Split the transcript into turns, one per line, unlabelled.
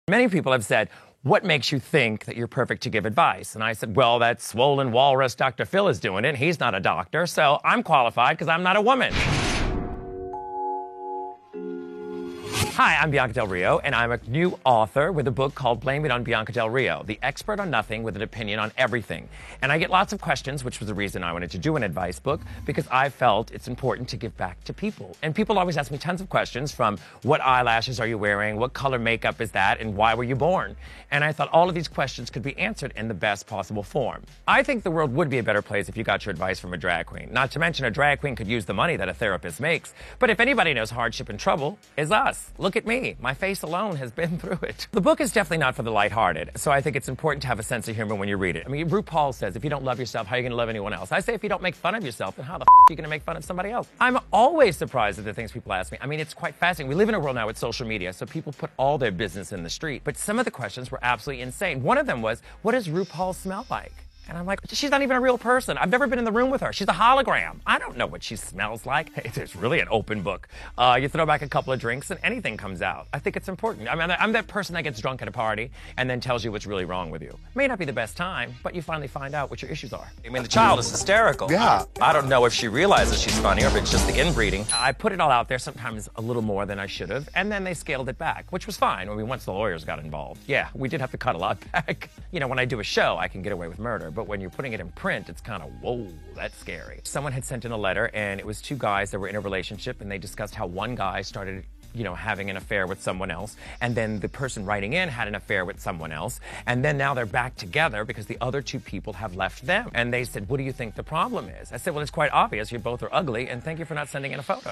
Many people have said, what makes you think that you're perfect to give advice? And I said, well, that swollen walrus Dr. Phil is doing it. He's not a doctor, so I'm qualified because I'm not a woman. Hi, I'm Bianca Del Rio, and I'm a new author with a book called Blame It on Bianca Del Rio, the expert on nothing with an opinion on everything. And I get lots of questions, which was the reason I wanted to do an advice book, because I felt it's important to give back to people. And people always ask me tons of questions, from what eyelashes are you wearing, what color makeup is that, and why were you born? And I thought all of these questions could be answered in the best possible form. I think the world would be a better place if you got your advice from a drag queen. Not to mention a drag queen could use the money that a therapist makes. But if anybody knows hardship and trouble, it's us. Look at me. My face alone has been through it. The book is definitely not for the lighthearted, so I think it's important to have a sense of humor when you read it. I mean, RuPaul says, if you don't love yourself, how are you going to love anyone else? I say, if you don't make fun of yourself, then how the are you going to make fun of somebody else? I'm always surprised at the things people ask me. I mean, it's quite fascinating. We live in a world now with social media, so people put all their business in the street. But some of the questions were absolutely insane. One of them was, what does RuPaul smell like? And I'm like, she's not even a real person. I've never been in the room with her. She's a hologram. I don't know what she smells like. It's really an open book. You throw back a couple of drinks and anything comes out. I think it's important. I mean, I'm that person that gets drunk at a party and then tells you what's really wrong with you. May not be the best time, but you finally find out what your issues are. I mean, the child is hysterical.
Yeah.
I don't know if she realizes she's funny or if it's just the inbreeding. I put it all out there, sometimes a little more than I should have, and then they scaled it back, which was fine. I mean, once the lawyers got involved. Yeah, we did have to cut a lot back. You know, when I do a show, I can get away with murder, but when you're putting it in print, it's kind of, whoa, that's scary. Someone had sent in a letter, and it was two guys that were in a relationship, and they discussed how one guy started, you know, having an affair with someone else, and then the person writing in had an affair with someone else, and then now they're back together because the other two people have left them. And they said, what do you think the problem is? I said, well, it's quite obvious. You both are ugly, and thank you for not sending in a photo.